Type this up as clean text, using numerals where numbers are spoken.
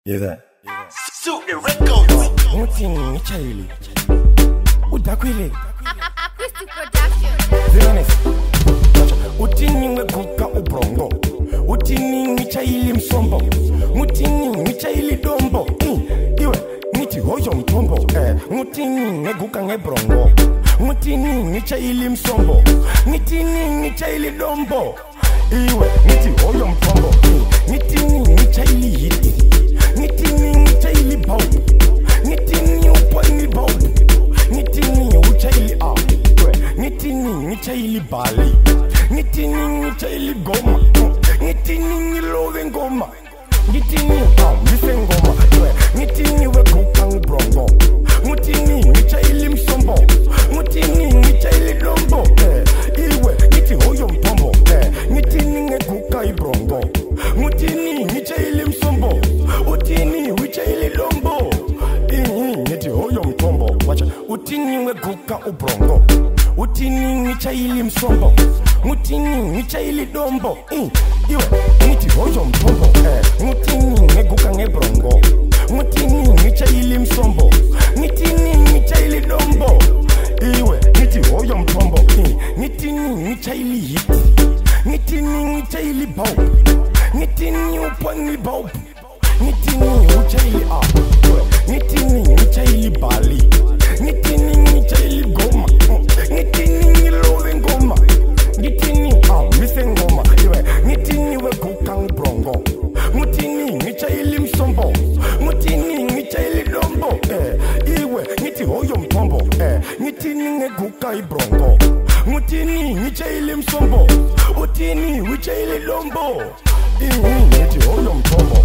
Yeza. Suit the records. Muting Chile. Udakwile. Acoustic production. Venus. Utini ngekuka ubrongo. Utini ngichayili msombo. Mutini ngichayili dombo. Iwe niti hoyo mtombo. Mutini ngeguka ngebrongo. Mutini ngichayili msombo. Mutini ngichayili dombo. Iwe niti hoyo mtombo. Mutini ngichayili hiti. Mutini ngichayili bau. Mutini upani bau. Mutini uchayili up. Mutini ngichayili bali. Mutini ngichayili goma. Mutini ngilove ngoma. Mutini mise ngoma. Mutini wekuka ngebrongo. Mutini ngichayili msombo. Mutini ngichayili dombo. Iwe niti hoyo mtombo. Mutini ngekuka ibrongo. Mutini ngichayili msombo. Utini wichayili dombo. Niti hoyo mtombo. Wacha utini ngekuka ubrongo. Utini ngichayili msombo. Mutini ngichayili dombo. Iwe niti hoyo mtombo. Mutini ngekuka ngebrongo. Mutini ngichayili msombo. Mutini ngichayili dombo. Iwe niti hoyo mtombo. Mutini ngichayili hiti. Mutini ngichayili bau. Mutini upani bau. Mutini uchayili up. Mutini ngichayili bali. Mutini ngichayili goma. Mutini ngilove ngoma. Mutini mise ngoma. Iwe mutini wekuka ngebrongo. Mutini ngichayili msombo. Mutini ngichayili dombo. Iwe niti hoyo mtombo. Mutini ngeguka ibrongo. Mutini ngichayili msombo. Utini wichayili dombo. Niti hoyo mtombo.